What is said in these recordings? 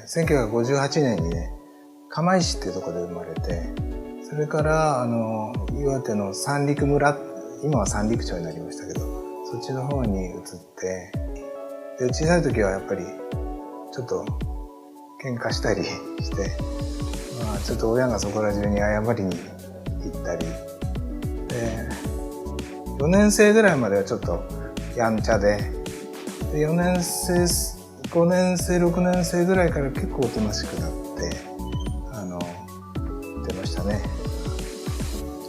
1958年にね、釜石っていうところで生まれて、それから岩手の三陸村、今は三陸町になりましたけど、そっちの方に移って、で小さい時はやっぱりちょっと喧嘩したりして、ちょっと親がそこら中に謝りに行ったりで、4年生ぐらいまではちょっとやんちゃで、4年生5年生6年生ぐらいから結構おとなしくなって出ましたね。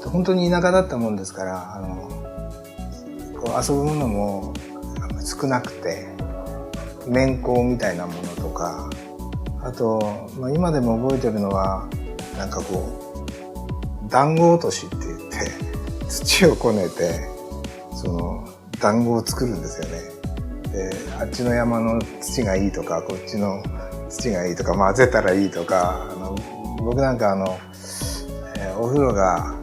本当に田舎だったもんですから、こう遊ぶものも少なくて、面交みたいなものとか、あと、今でも覚えてるのはなんかこう団子落としって言って土をこねてその団子を作るんですよね。であっちの山の土がいいとかこっちの土がいいとか混ぜたらいいとか、僕なんかお風呂が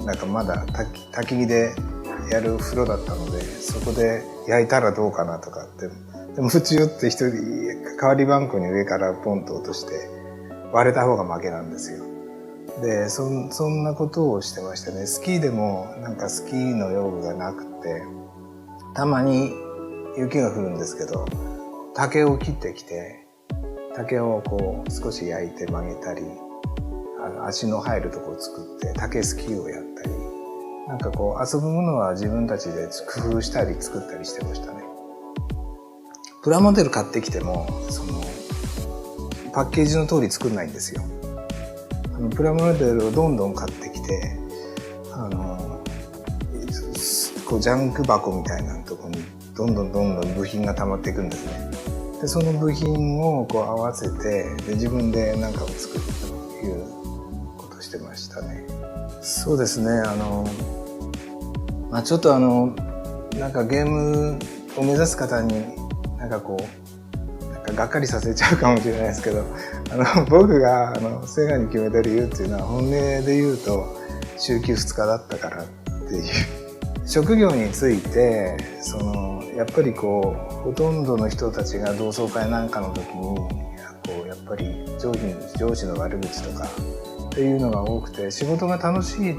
なんかまだ焚き火でやる風呂だったので、そこで焼いたらどうかなとかって、でも宇宙って一人代わりばんこに上からポンと落として割れた方が負けなんですよ。でそんなことをしてましたね。スキーでもなんかスキーの用具がなくて、たまに雪が降るんですけど、竹を切ってきて竹をこう少し焼いて曲げたり、足の入るとこを作って竹スキーをやったり、なんかこう遊ぶものは自分たちで工夫したり作ったりしてましたね。プラモデル買ってきてもそのパッケージの通り作んないんですよ。プラモデルをどんどん買ってきてこうジャンク箱みたいなところにどんどん部品が溜まっていくんですね。でその部品をこう合わせてで自分で何かを作るということをしてましたね。そうですね、ちょっとなんかゲームを目指す方になんかこうなんかがっかりさせちゃうかもしれないですけど、僕がセガに決めた理由っていうのは本音で言うと週休2日だったからっていう。職業についてやっぱりこうほとんどの人たちが同窓会なんかの時にこうやっぱり上司の悪口とかっていうのが多くて、仕事が楽しいっ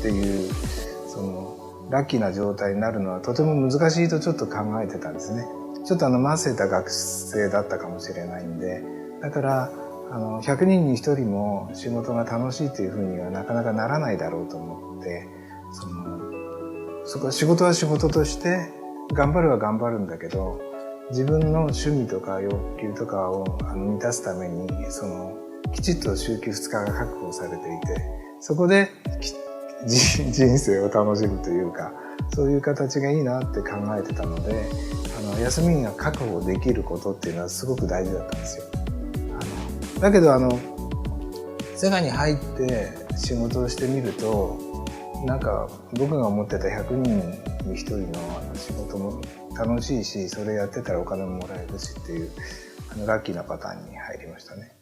ていうラッキーな状態になるのはとても難しいとちょっと考えてたんですね。ちょっとませた学生だったかもしれないんで、だから100人に1人も仕事が楽しいというふうにはなかなかならないだろうと思って、仕事は仕事として頑張るは頑張るんだけど、自分の趣味とか欲求とかを満たすためにきちっと週休2日が確保されていて、そこで人生を楽しむというか、そういう形がいいなって考えてたので、休みが確保できることっていうのはすごく大事だったんですよ。だけどセガに入って仕事をしてみると、なんか僕が思ってた100人に1人の仕事も楽しいし、それやってたらお金ももらえるしっていうラッキーなパターンに入りましたね。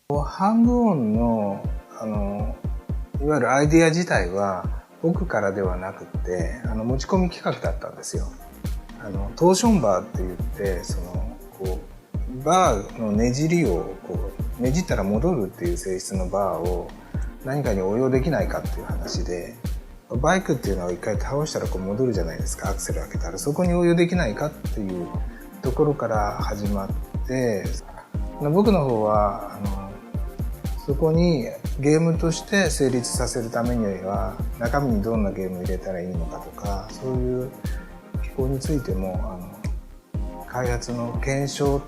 ハングオンのいわゆるアイデア自体は僕からではなくて持ち込み企画だったんですよ。トーションバーって言ってこうバーのねじりをこうねじったら戻るっていう性質のバーを何かに応用できないかっていう話で、バイクっていうのは一回倒したらこう戻るじゃないですか、アクセル開けたら。そこに応用できないかっていうところから始まって、僕の方はそこにゲームとして成立させるためには中身にどんなゲームを入れたらいいのかとか、そういう機構についても開発の検証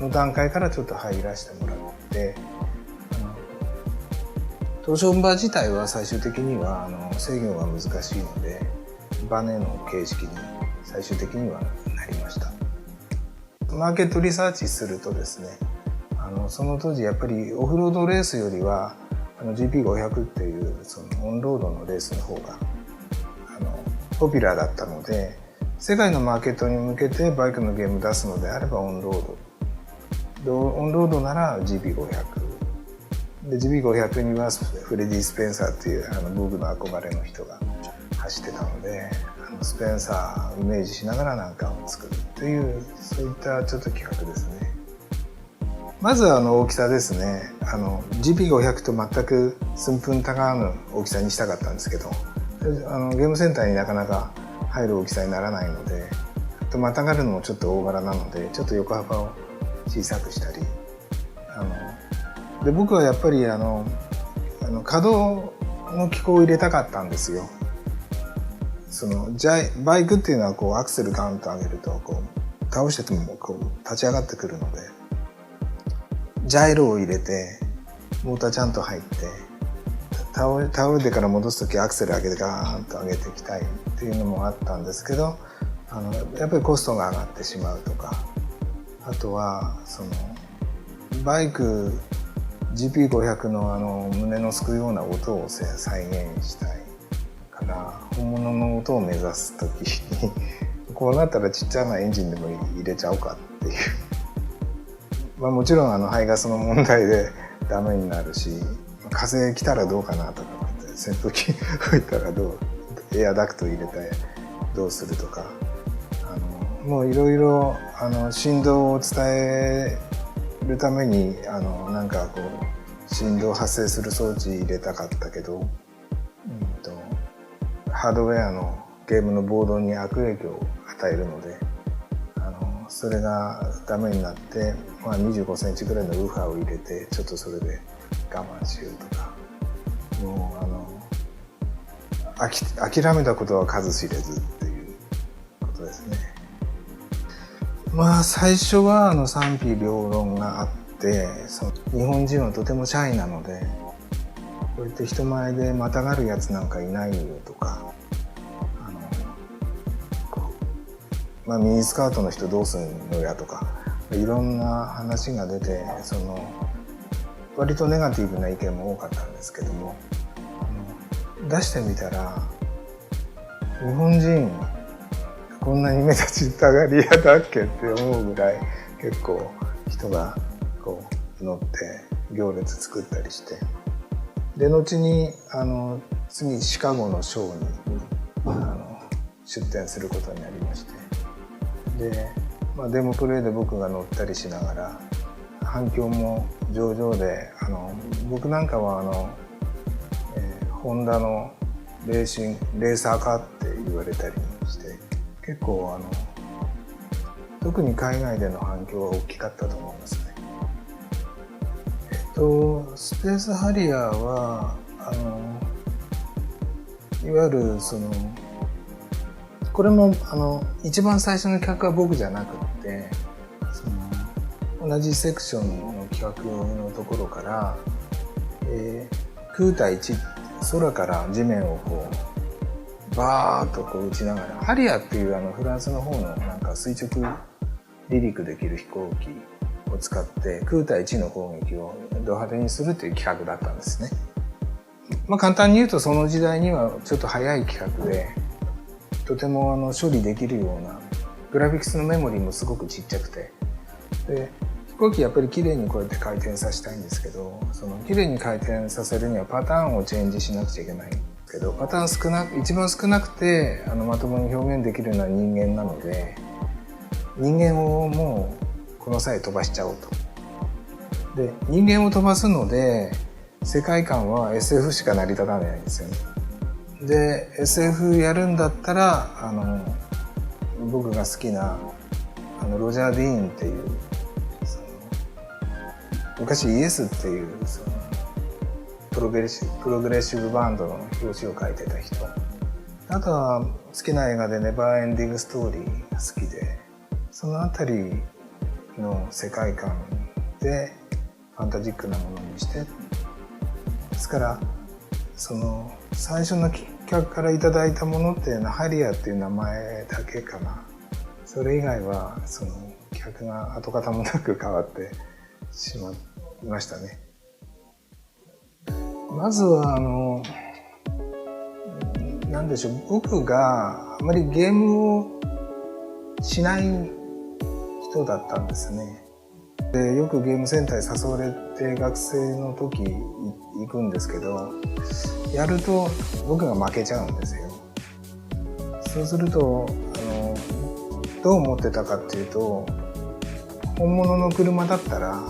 の段階からちょっと入らせてもらって、トーションバー自体は最終的には制御が難しいのでバネの形式に最終的にはなりました。マーケットリサーチするとですね、その当時やっぱりオフロードレースよりはGP500 っていうオンロードのレースの方がポピュラーだったので、世界のマーケットに向けてバイクのゲーム出すのであればオンロードなら GP500 で GP500 にはフレディ・スペンサーっていう僕の憧れの人が走ってたので、スペンサーをイメージしながらなんかを作るという、そういったちょっと企画ですね。まずは大きさですね。GP500 と全く寸分たがわぬ大きさにしたかったんですけど、ゲームセンターになかなか入る大きさにならないので、またがるのもちょっと大柄なので、ちょっと横幅を小さくしたり、で僕はやっぱり可動の機構を入れたかったんですよ。バイクっていうのはアクセルガンと上げると倒してても立ち上がってくるので、ジャイロを入れてモーターちゃんと入って倒れてから戻す時アクセル上げてガーンと上げていきたいっていうのもあったんですけど、やっぱりコストが上がってしまうとか、あとはバイク GP500 の胸のすくような音を再現したいから、本物の音を目指す時にこうなったらちっちゃなエンジンでも入れちゃおうかっていうもちろん排ガスの問題でダメになるし、風来たらどうかなとかって扇風機吹いたらエアダクト入れてどうするとか、もういろいろ振動を伝えるためになんか振動発生する装置入れたかったけど、ハードウェアのゲームのボードに悪影響を与えるので、それがダメになって、25センチぐらいのウーファーを入れてちょっとそれで我慢しようとか、もう諦めたことは数知れずっていうことですね。最初は賛否両論があって、日本人はとてもシャイなので、こうやって人前でまたがるやつなんかいないよとか、ミニスカートの人どうすんのやとか、いろんな話が出て、割とネガティブな意見も多かったんですけども、出してみたら日本人こんなに目立ちたがり屋だっけって思うぐらい結構人が乗って行列作ったりして、で後に次シカゴのショーに出展することになりまして、で、デモプレイで僕が乗ったりしながら反響も上々で、僕なんかはホンダのレーサーかって言われたりして結構特に海外での反響は大きかったと思いますね。スペースハリアーはいわゆるこれも一番最初の企画は僕じゃなくって同じセクションの企画のところから、空対地、空から地面をバーッと打ちながら、ハリアーっていうフランスの方のなんか垂直離陸できる飛行機を使って空対地の攻撃をド派手にするという企画だったんですね。簡単に言うとその時代にはちょっと早い企画で、とても処理できるような、グラフィックスのメモリーもすごくちっちゃくて、で飛行機やっぱり綺麗にこうやって回転させたいんですけど、綺麗に回転させるにはパターンをチェンジしなくちゃいけないけど、パターン一番少なくてまともに表現できるのは人間なので、人間をもうこの際飛ばしちゃおうと。で人間を飛ばすので世界観は SF しか成り立たないんですよね。で SF やるんだったら僕が好きなロジャー・ディーンっていう昔イエスっていうプログレッシブバンドの表紙を書いてた人、あとは好きな映画でネバーエンディングストーリーが好きで、そのあたりの世界観でファンタジックなものにして、ですから最初の企画からいただいたものっていうのはハリアーっていう名前だけかな。それ以外は企画が跡形もなく変わってしまいましたね。まずはなんでしょう、僕があまりゲームをしない人だったんですね。でよくゲームセンターに誘われて学生の時行くんですけど、やると僕が負けちゃうんですよ。そうするとどう思ってたかっていうと、本物の車だったら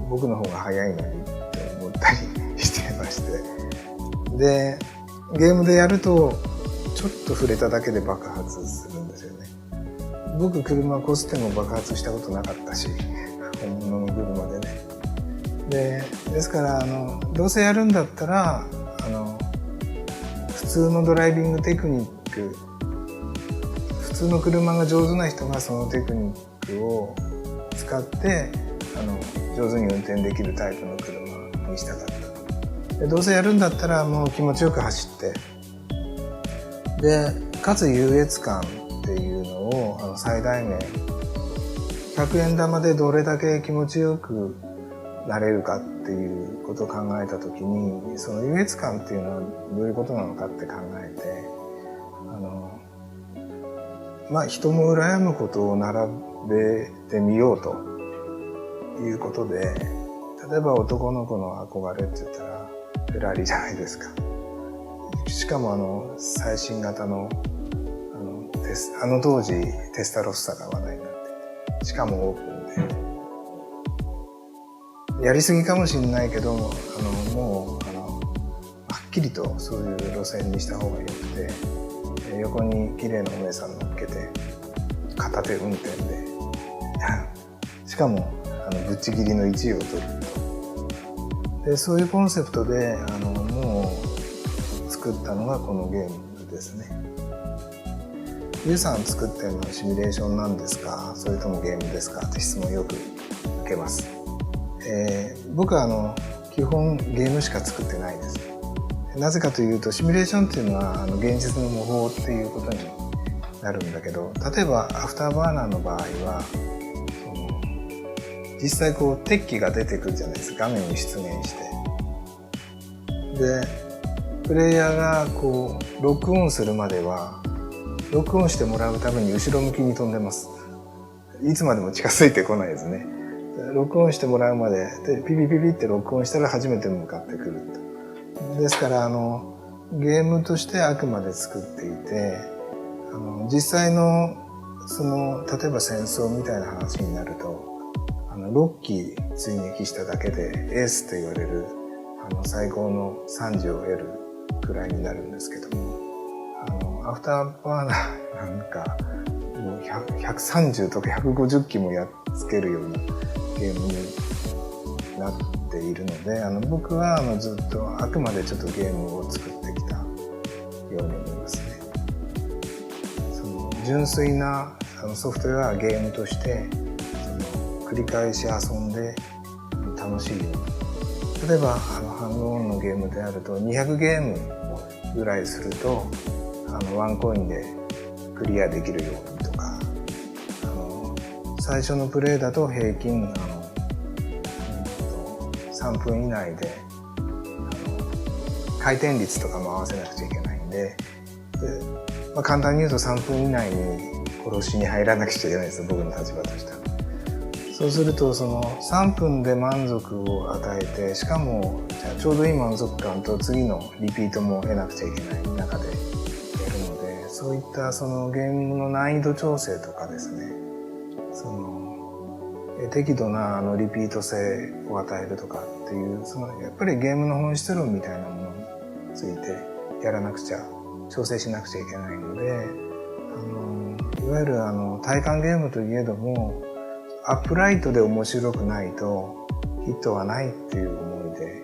僕の方が早いのにって思ったりしてまして、でゲームでやるとちょっと触れただけで爆発するんですよね。僕車こすっても爆発したことなかったし、本物の車でね。ですからどうせやるんだったら普通のドライビングテクニック、普通の車が上手な人がそのテクニックを使って上手に運転できるタイプの車にしたかった。でどうせやるんだったらもう気持ちよく走って、でかつ優越感っていうのを最大限、100円玉でどれだけ気持ちよくなれるかっていうことを考えたときに、その優越感っていうのはどういうことなのかって考えて、人も羨むことを並べてみようということで、例えば男の子の憧れって言ったらフェラーリじゃないですか。しかも最新型の当時テスタロッサが話題になって、しかもオープンで、やりすぎかもしれないけどもうはっきりとそういう路線にした方がよくて、横に綺麗なお姉さん乗っけて片手運転でしかもぶっちぎりの1位を取ると。でそういうコンセプトでもう作ったのがこのゲームですね。ゆうさん作ってるのはシミュレーションなんですか、それともゲームですかって質問をよく受けます。僕は基本ゲームしか作ってないです。なぜかというとシミュレーションっていうのは現実の模倣っていうことになるんだけど、例えばアフターバーナーの場合は実際鉄器が出てくるじゃないですか、画面に出現して。でプレイヤーがロックオンするまではロックオンしてもらうために後ろ向きに飛んでます。いつまでも近づいてこないですね。ロックオンしてもらうまででピピピピってロックオンしたら初めて向かってくると。ですからゲームとしてあくまで作っていて、実際の例えば戦争みたいな話になると6機追撃しただけでエースと言われる最高の賛辞を得るくらいになるんですけども、アフターバーナーなんかもう130とか150機もやっつけるようなゲームになっているので、僕はずっとあくまでちょっとゲームを作ってきたように思いますね。純粋なソフトウェアはゲームとして繰り返し遊んで楽しいように。例えばハンドオンのゲームであると200ゲームぐらいするとワンコインでクリアできるようにとか、最初のプレイだと平均3分以内で回転率とかも合わせなくちゃいけないんで、簡単に言うと3分以内に殺しに入らなくちゃいけないです、僕の立場としては。そうすると3分で満足を与えて、しかもちょうどいい満足感と次のリピートも得なくちゃいけない中でやるので、そういったゲームの難易度調整とかですね、適度なリピート性を与えるとかっていうやっぱりゲームの本質論みたいなものについてやらなくちゃ、調整しなくちゃいけないので、いわゆる体感ゲームといえどもアップライトで面白くないとヒットはないっていう思いで、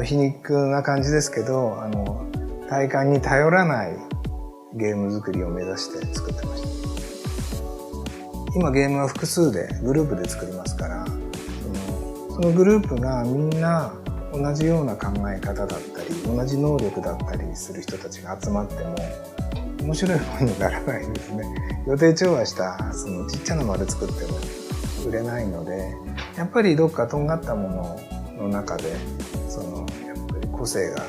皮肉な感じですけど体感に頼らないゲーム作りを目指して作ってました。今ゲームは複数でグループで作りますから、そのグループがみんな同じような考え方だったり同じ能力だったりする人たちが集まっても面白いものにならないですね。予定調和したちっちゃな丸作っても売れないので、やっぱりどっかとんがったものの中でやっぱり個性が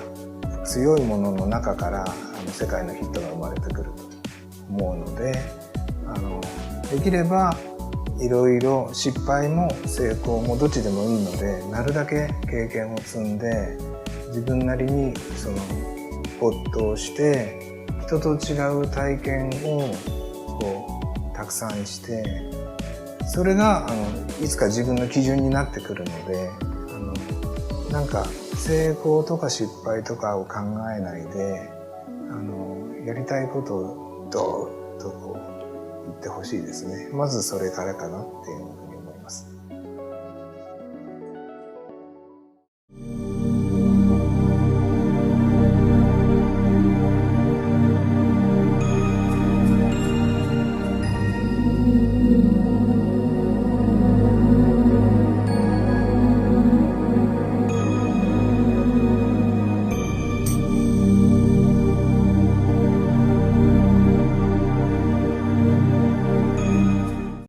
強いものの中から世界のヒットが生まれてくると思うので、できればいろいろ失敗も成功もどっちでもいいので、なるだけ経験を積んで自分なりに没頭して人と違う体験をたくさんして、それがいつか自分の基準になってくるので、なんか成功とか失敗とかを考えないで、やりたいことをドーッとこう言ってほしいですね。まずそれからかなっていうふうに思います。